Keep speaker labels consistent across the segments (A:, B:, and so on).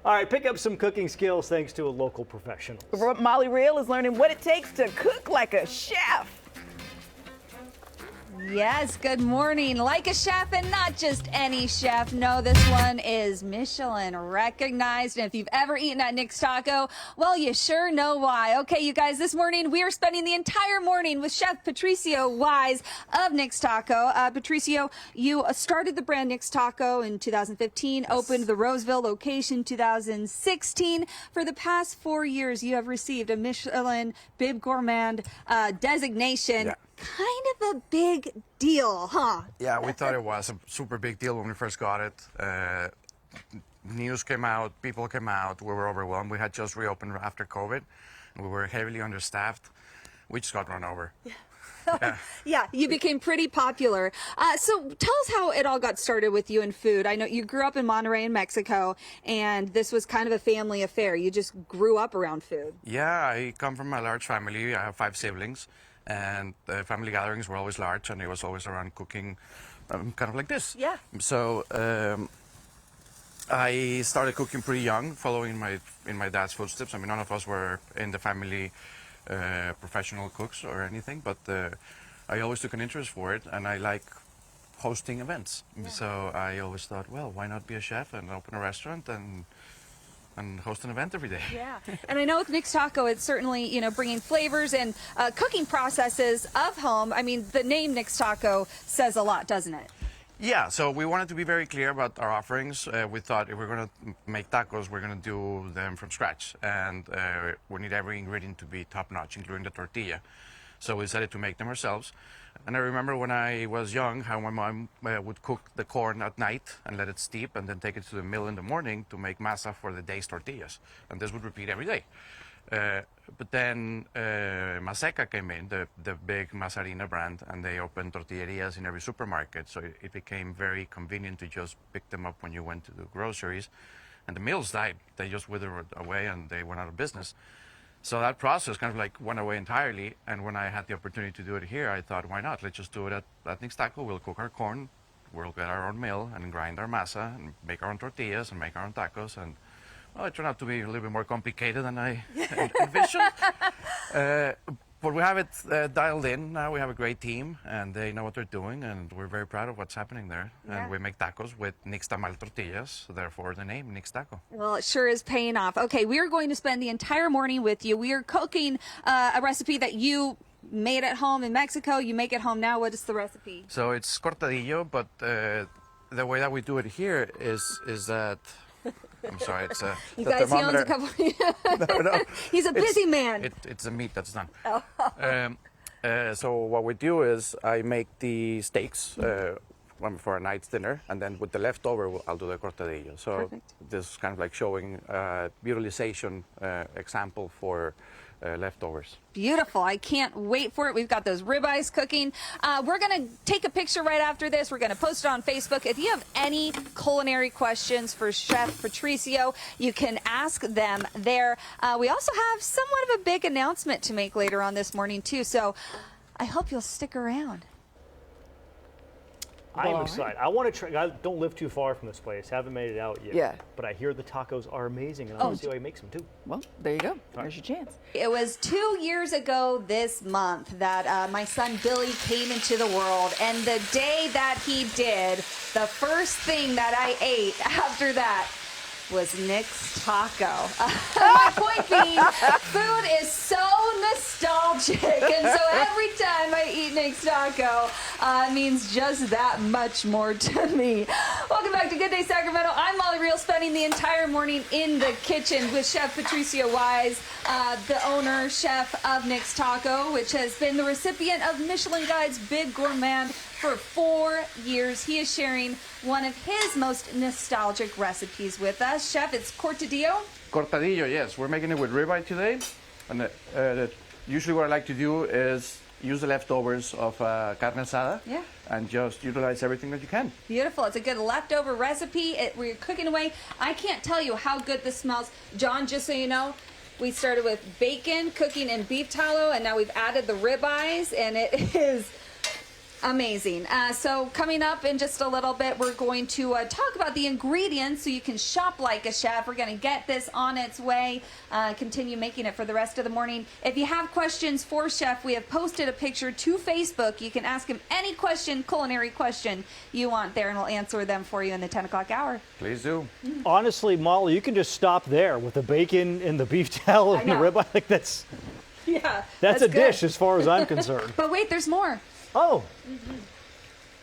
A: All right, pick up some cooking skills thanks to a local professional.
B: Molly Real is learning what it takes to cook like a chef.
C: Yes, good morning. Like a chef, and not just any chef. No, this one is Michelin-recognized. And if you've ever eaten at Nixtaco, well, you sure know why. Okay, you guys, this morning we are spending the entire morning with Chef Patricio Wise of Nixtaco. Patricio, you started the brand Nixtaco in 2015, opened the Roseville location 2016. For the past 4 years, you have received a Michelin Bib Gourmand designation.
D: Yeah.
C: Kind of a big deal, huh?
D: Yeah, we thought it was a super big deal when we first got it. News came out, people came out, we were overwhelmed. We had just reopened after COVID, and we were heavily understaffed. We just got run over. Yeah.
C: Yeah, you became pretty popular. So tell us how it all got started with you in food. I know you grew up in Monterrey in Mexico, and this was kind of a family affair. You just grew up around food.
D: Yeah, I come from a large family. I have 5 siblings. And the family gatherings were always large, and it was always around cooking, kind of like this.
C: Yeah.
D: So I started cooking pretty young, following in my dad's footsteps. I mean, none of us were in the family professional cooks or anything, but I always took an interest for it, and I like hosting events. Yeah. So I always thought, well, why not be a chef and open a restaurant and host an event every day.
C: Yeah, and I know with Nixtaco, it's certainly, you know, bringing flavors and cooking processes of home. I mean, the name Nixtaco says a lot, doesn't it?
D: Yeah, so we wanted to be very clear about our offerings. We thought if we're going to make tacos, we're going to do them from scratch. And we need every ingredient to be top-notch, including the tortilla. So we decided to make them ourselves. And I remember when I was young how my mom would cook the corn at night and let it steep and then take it to the mill in the morning to make masa for the day's tortillas. And this would repeat every day. But then Maseca came in, the big Masarina brand, and they opened tortillerias in every supermarket. So it became very convenient to just pick them up when you went to the groceries. And the mills died. They just withered away and they went out of business. So that process kind of like went away entirely, and when I had the opportunity to do it here, I thought, why not? Let's just do it at Nixtaco. We'll cook our corn, we'll get our own mill and grind our masa and make our own tortillas and make our own tacos. And well, it turned out to be a little bit more complicated than I envisioned. But we have it dialed in now. We have a great team, and they know what they're doing, and we're very proud of what's happening there. Yeah. And we make tacos with nixtamal tortillas, therefore the name Nixtaco.
C: Well, it sure is paying off. Okay, we are going to spend the entire morning with you. We are cooking a recipe that you made at home in Mexico. You make it home now. What is the recipe?
D: So it's cortadillo, but the way that we do it here is that... I'm sorry, it's
C: you guys, he owns a couple.
D: No.
C: He's a busy man.
D: It's the meat that's done.
C: Oh.
D: So what we do is I make the steaks for a night's dinner, and then with the leftover, I'll do the cortadillo. So
C: Perfect.
D: This is kind of like showing utilization example for leftovers.
C: Beautiful. I can't wait for it. We've got those ribeyes cooking. We're going to take a picture right after this. We're going to post it on Facebook. If you have any culinary questions for Chef Patricio, you can ask them there. We also have somewhat of a big announcement to make later on this morning, too. So I hope you'll stick around.
A: I'm excited. I want to try. I don't live too far from this place. Haven't made it out yet.
B: Yeah.
A: But I hear the tacos are amazing, and I want to see how he makes them too.
B: Well, there you go. There's your chance.
C: It was 2 years ago this month that my son Billy came into the world, and the day that he did, the first thing that I ate after that was Nixtaco. My point being, food is so nostalgic, and so every time I eat Nixtaco, it means just that much more to me. Welcome back to Good Day Sacramento. I'm Molly Real, spending the entire morning in the kitchen with Chef Patricio Wise, the owner, chef of Nixtaco, which has been the recipient of Michelin Guide's Bib Gourmand for 4 years. He is sharing one of his most nostalgic recipes with us. Chef, it's Cortadillo?
D: Cortadillo, yes. We're making it with ribeye today. And usually what I like to do is use the leftovers of carne asada, and just utilize everything that you can.
C: Beautiful. It's a good leftover recipe. We're cooking away. I can't tell you how good this smells. John, just so you know, we started with bacon, cooking in beef tallow, and now we've added the ribeyes, and it is Amazing. So coming up in just a little bit, we're going to talk about the ingredients so you can shop like a chef. We're going to get this on its way, continue making it for the rest of the morning. If you have questions for Chef, we have posted a picture to Facebook. You can ask him any question, culinary question you want there, and we'll answer them for you in the 10 o'clock hour.
D: Please do.
A: Honestly, Molly, you can just stop there with the bacon and the beef tallow and the ribeye. Like that's a
C: good.
A: dish as far as I'm concerned.
C: But wait, there's more.
A: Oh,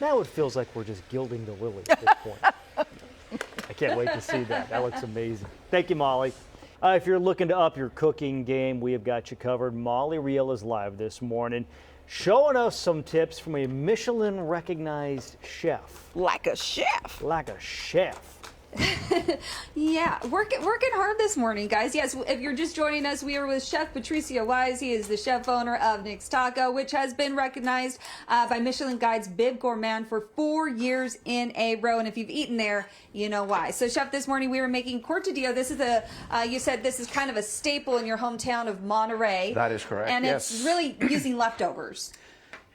A: now it feels like we're just gilding the lily at this point. I can't wait to see that. That looks amazing. Thank you, Molly. If you're looking to up your cooking game, we have got you covered. Molly Reel is live this morning, showing us some tips from a Michelin-recognized chef.
B: Like a chef.
A: Like a chef.
C: Yeah, working hard this morning, guys. Yes, if you're just joining us, we are with Chef Patricio Wise. He is the chef owner of Nixtaco, which has been recognized by Michelin Guide's Bib Gourmand for 4 years in a row. And if you've eaten there, you know why. So, Chef, this morning we were making cortadillo. This is you said this is kind of a staple in your hometown of Monterrey.
D: That is correct.
C: And
D: yes.
C: it's really using leftovers.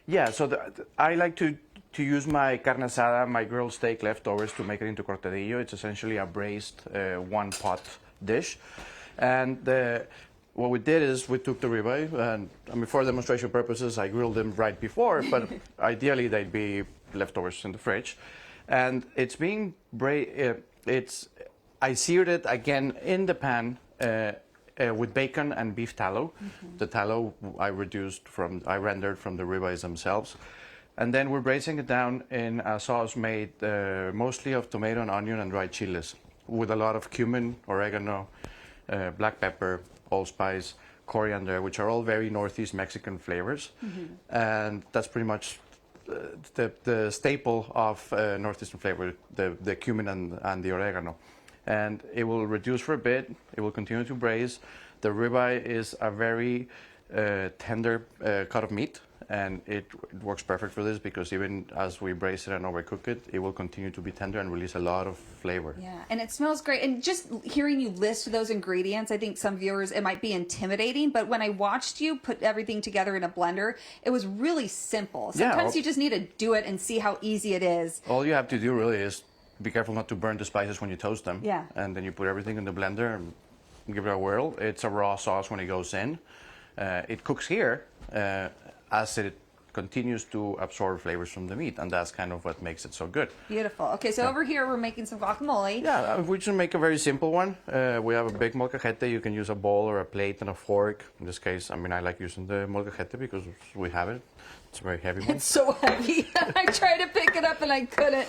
D: Yeah, so I like to use my carne asada, my grilled steak leftovers to make it into cortadillo. It's essentially a braised one-pot dish. And what we did is we took the ribeye, and for demonstration purposes, I grilled them right before, but ideally they'd be leftovers in the fridge. And it's being I seared it again in the pan with bacon and beef tallow. Mm-hmm. The tallow I rendered from the ribeyes themselves. And then we're braising it down in a sauce made mostly of tomato and onion and dried chiles with a lot of cumin, oregano, black pepper, allspice, coriander, which are all very Northeast Mexican flavors. Mm-hmm. And that's pretty much the staple of Northeastern flavor, the cumin and the oregano. And it will reduce for a bit. It will continue to braise. The ribeye is a very tender cut of meat. And it works perfect for this because even as we braise it and overcook it, it will continue to be tender and release a lot of flavor.
C: Yeah, and it smells great. And just hearing you list those ingredients, I think some viewers, it might be intimidating, but when I watched you put everything together in a blender, it was really simple. Sometimes you just need to do it and see how easy it is.
D: All you have to do really is be careful not to burn the spices when you toast them.
C: Yeah.
D: And then you put everything in the blender and give it a whirl. It's a raw sauce when it goes in. It cooks here. As it continues to absorb flavors from the meat, and that's kind of what makes it so good.
C: Beautiful. Okay, so over here we're making some guacamole.
D: Yeah, we just make a very simple one. We have a big molcajete. You can use a bowl or a plate and a fork. In this case, I like using the molcajete because we have it. It's a very heavy one.
C: It's so heavy. I tried to pick it up and I couldn't.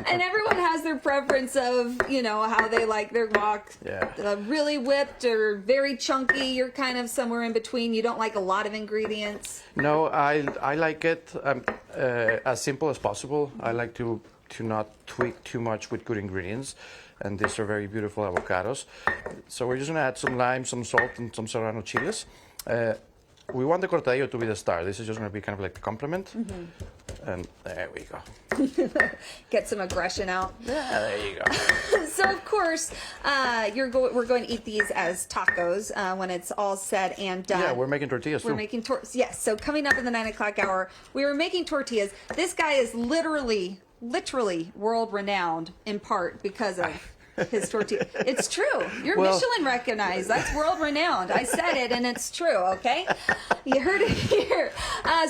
C: And everyone has their preference of, how they like their guac.
D: Yeah.
C: Really whipped or very chunky. You're kind of somewhere in between. You don't like a lot of ingredients.
D: No, I like it as simple as possible. I like to not tweak too much with good ingredients. And these are very beautiful avocados. So we're just going to add some lime, some salt, and some serrano chiles. We want the cortadillo to be the star. This is just going to be kind of like the complement. Mm-hmm. And there we go.
C: Get some aggression out.
D: Yeah, there you go.
C: So, of course, we're going to eat these as tacos when it's all said and done.
D: Yeah, we're making tortillas too.
C: We're making yes. So coming up in the 9 o'clock hour, we were making tortillas. This guy is literally world renowned in part because of his tortilla. It's true. You're Michelin recognized. That's world renowned. I said it and it's true, okay? You heard it here.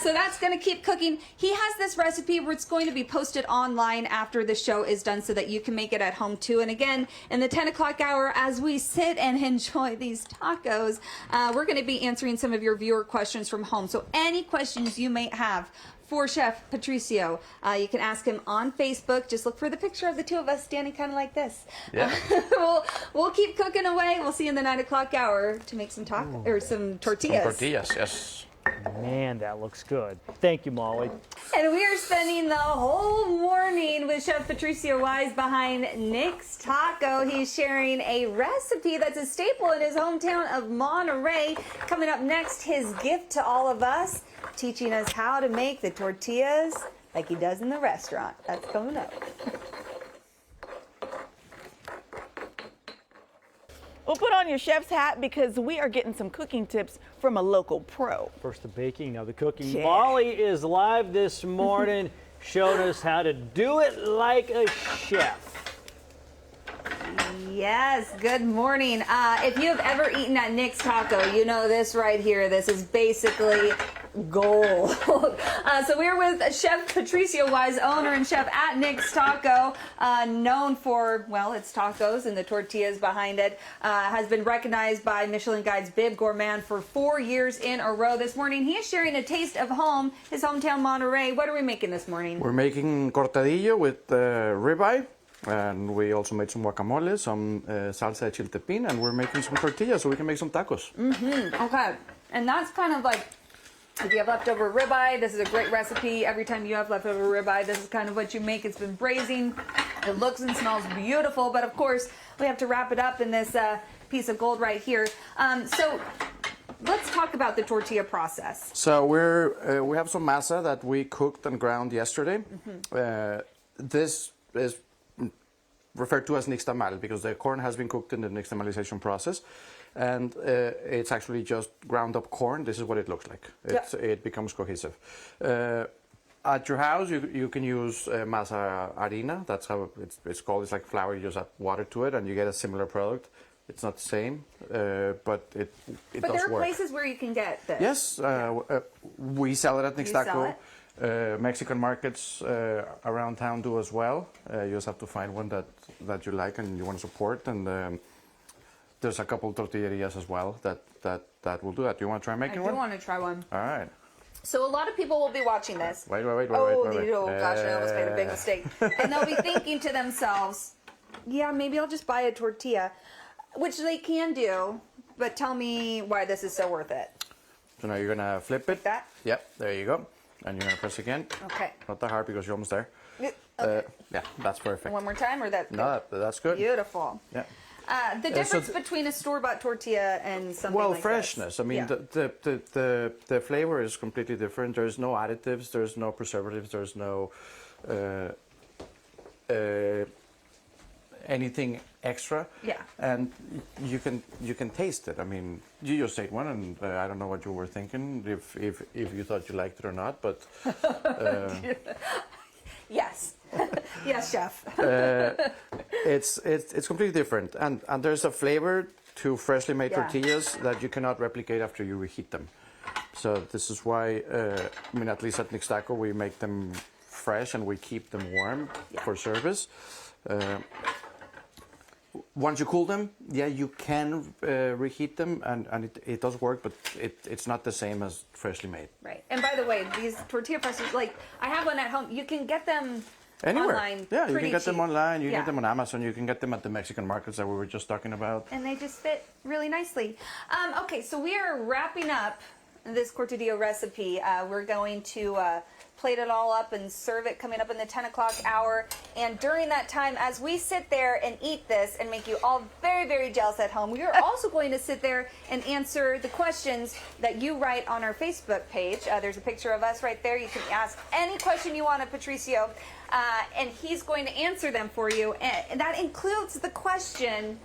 C: So that's going to keep cooking. He has this recipe where it's going to be posted online after the show is done so that you can make it at home too. And again, in the 10 o'clock hour, as we sit and enjoy these tacos, we're going to be answering some of your viewer questions from home. So any questions you may have for Chef Patricio, you can ask him on Facebook. Just look for the picture of the two of us standing kind of like this.
D: Yeah.
C: We'll keep cooking away. We'll see you in the 9 o'clock hour to make some some tortillas.
D: Some tortillas, yes.
A: Man, that looks good. Thank you, Molly.
C: And we are spending the whole morning with Chef Patricio Wise behind Nixtaco. He's sharing a recipe that's a staple in his hometown of Monterrey. Coming up next, his gift to all of us, teaching us how to make the tortillas like he does in the restaurant. That's coming up.
B: Well, put on your chef's hat because we are getting some cooking tips from a local pro.
A: First the baking, now the cooking.
B: Yeah.
A: Molly is live this morning showing us how to do it like a chef.
C: Yes, good morning. If you have ever eaten at Nixtaco, you know this right here. This is basically gold. So we're with Chef Patricio Wise, owner and chef at Nixtaco, known for, well, its tacos and the tortillas behind it. Has been recognized by Michelin Guide's Bib Gourmand for 4 years in a row. This morning, he is sharing a taste of home, his hometown Monterrey. What are we making this morning?
D: We're making cortadillo with ribeye, and we also made some guacamole, some salsa de chiltepín, and we're making some tortillas so we can make some tacos.
C: Okay, and that's kind of like, if you have leftover ribeye, this is a great recipe. Every time you have leftover ribeye, this is kind of what you make. It's been braising. It looks and smells beautiful, but of course, we have to wrap it up in this piece of gold right here. So let's talk about the tortilla process.
D: So we have some masa that we cooked and ground yesterday. This is referred to as nixtamal because the corn has been cooked in the nixtamalization process, and it's actually just ground up corn. This is what it looks like. It becomes cohesive. At your house, you can use masa harina. That's how it's called. It's like flour. You just add water to it, and you get a similar product. It's not the same, but it does work.
C: But there are places where you can get this.
D: Yes, we sell it at
C: You sell
D: Nixtaco.
C: it?
D: Mexican markets around town do as well. You just have to find one that you like and you want to support. And there's a couple tortillerias as well that will do that. Do you want to try making one?
C: I do want to try one.
D: All right.
C: So a lot of people will be watching this.
D: Wait.
C: Oh gosh, I almost made a big mistake. And they'll be thinking to themselves, yeah, maybe I'll just buy a tortilla, which they can do, but tell me why this is so worth it.
D: So now you're going to flip it.
C: Like that?
D: Yep, there you go. And you're going to press again.
C: Okay.
D: Not that hard because you're almost there.
C: Okay.
D: Yeah, that's perfect.
C: One more time, or that's good?
D: No, that's good.
C: Beautiful.
D: Yeah.
C: The difference between a store-bought tortilla and something like
D: freshness.
C: this.
D: I mean,
C: Yeah.
D: the flavor is completely different. There's no additives. There's no preservatives. There's no anything extra.
C: Yeah.
D: And you can taste it. I mean, you just ate one, and I don't know what you were thinking, if you thought you liked it or not, but.
C: Yes. Yes, chef.
D: It's completely different, and there's a flavor to freshly made
C: Yeah.
D: tortillas that you cannot replicate after you reheat them. So this is why, I mean, at least at Nixtaco, we make them fresh and we keep them warm for service. Once you cool them, yeah, you can reheat them, and it does work, but it's not the same as freshly made.
C: Right. And by the way, these tortilla presses, like I have one at home. You can get them
D: Anywhere.
C: online.
D: Yeah, you
C: pretty
D: can get them
C: cheap.
D: online, you can
C: Yeah.
D: get them on Amazon, you can get them at the Mexican markets that we were just talking about.
C: And they just fit really nicely. Okay, so we are wrapping up this cortadillo recipe. We're going to plate it all up and serve it coming up in the 10 o'clock hour. And during that time, as we sit there and eat this and make you all very, very jealous at home, we are also going to sit there and answer the questions that you write on our Facebook page. There's a picture of us right there. You can ask any question you want of Patricio, and he's going to answer them for you. And that includes the question,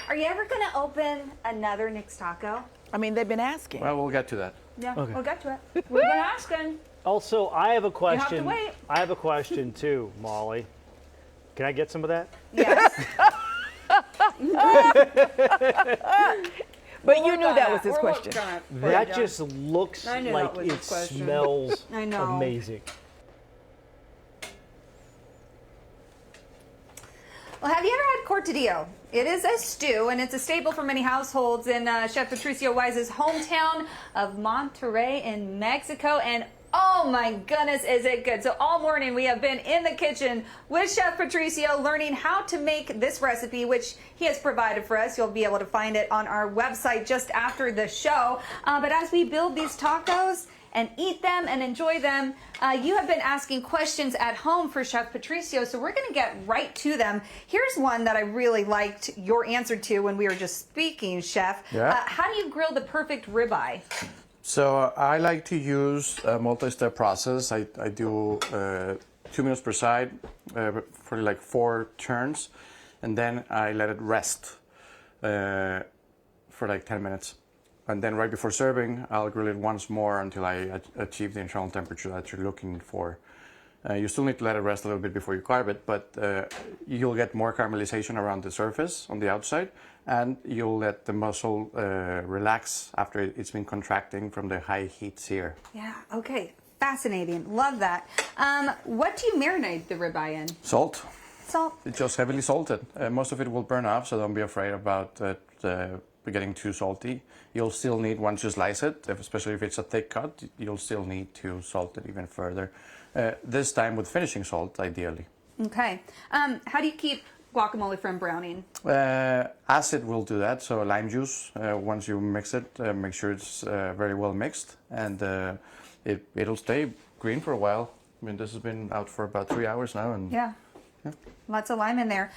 C: are you ever going to open another Nixtaco?
B: I mean, they've been asking.
D: Well, we'll get to that.
C: Yeah,
A: Okay.
C: we'll get to it. We've been asking.
A: Also, I have a question.
C: wait.
A: I have a question too, Molly. Can I get some of that?
C: Yes.
B: But you knew that was his
C: We're
B: question.
C: working on it.
A: That just looks
C: I knew
A: like
C: that was
A: it
C: his question.
A: smells
C: I know.
A: amazing.
C: Well, have you ever had cortadillo? It is a stew, and it's a staple for many households in Chef Patricio Wise's hometown of Monterrey in Mexico. And oh my goodness, is it good. So all morning we have been in the kitchen with Chef Patricio learning how to make this recipe, which he has provided for us. You'll be able to find it on our website just after the show. But as we build these tacos and eat them and enjoy them, you have been asking questions at home for Chef Patricio, so we're going to get right to them. Here's one that I really liked your answer to when we were just speaking, Chef.
D: Yeah.
C: How do you grill the perfect ribeye?
D: So I like to use a multi-step process. I do 2 minutes per side for like 4 turns, and then I let it rest. for like 10 minutes. And then right before serving, I'll grill it once more until I achieve the internal temperature that you're looking for. You still need to let it rest a little bit before you carve it, but you'll get more caramelization around the surface on the outside, and you'll let the muscle relax after it's been contracting from the high heat sear.
C: Yeah, okay. Fascinating. Love that. What do you marinate the ribeye in?
D: Salt.
C: Salt.
D: It's just heavily salted. Most of it will burn off, so don't be afraid about it getting too salty. You'll still need, once you slice it, especially if it's a thick cut, you'll still need to salt it even further. This time with finishing salt, ideally.
C: Okay. How do you keep guacamole from browning?
D: Acid will do that. So lime juice, once you mix it, make sure it's very well mixed, and it'll stay green for a while. I mean, this has been out for about 3 hours now, and
C: Yeah. Lots of lime in there.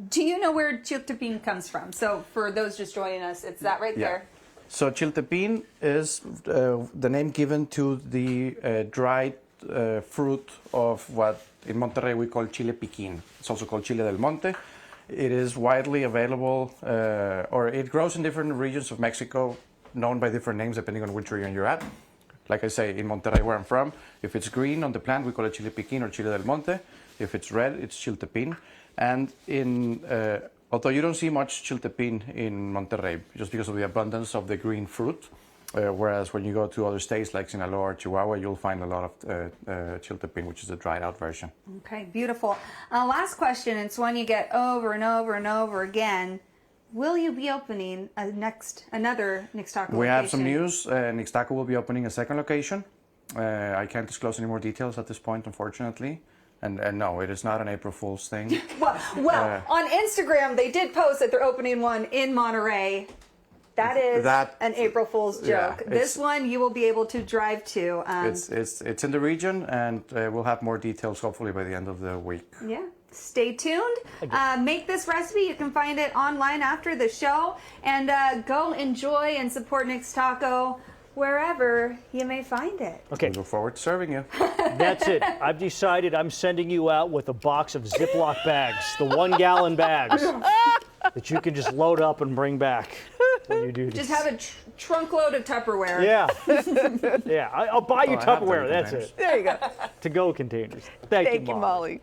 C: Do you know where chiltepín comes from? So for those just joining us, it's that right there.
D: So chiltepín is the name given to the dried fruit of what in Monterrey we call chile piquín. It's also called chile del monte. It is widely available, or it grows in different regions of Mexico, known by different names depending on which region you're at. Like I say, in Monterrey, where I'm from, if it's green on the plant, we call it chile piquín or chile del monte. If it's red, it's chiltepín. And although you don't see much chiltepín in Monterrey, just because of the abundance of the green fruit, whereas when you go to other states like Sinaloa or Chihuahua, you'll find a lot of chiltepín, which is the dried out version.
C: Okay, beautiful. Last question, it's one you get over and over and over again. Will you be opening another Nixtaco location?
D: We have some news. Nixtaco will be opening a second location. I can't disclose any more details at this point, unfortunately. And no, it is not an April Fool's thing.
C: Well, on Instagram, they did post that they're opening one in Monterrey. That is an April Fool's joke.
D: Yeah,
C: this one you will be able to drive to.
D: It's in the region, and we'll have more details hopefully by the end of the week.
C: Yeah. Stay tuned. Make this recipe. You can find it online after the show. And go enjoy and support Nixtaco wherever you may find it.
A: Okay.
D: We look forward to serving you.
A: That's it. I've decided I'm sending you out with a box of Ziploc bags, the 1 gallon bags that you can just load up and bring back when you do this.
C: Just have a trunk load of Tupperware.
A: Yeah. Yeah. I'll buy you Tupperware. That's
D: containers.
A: it.
B: There you go.
A: To-go containers.
B: Thank you, Molly.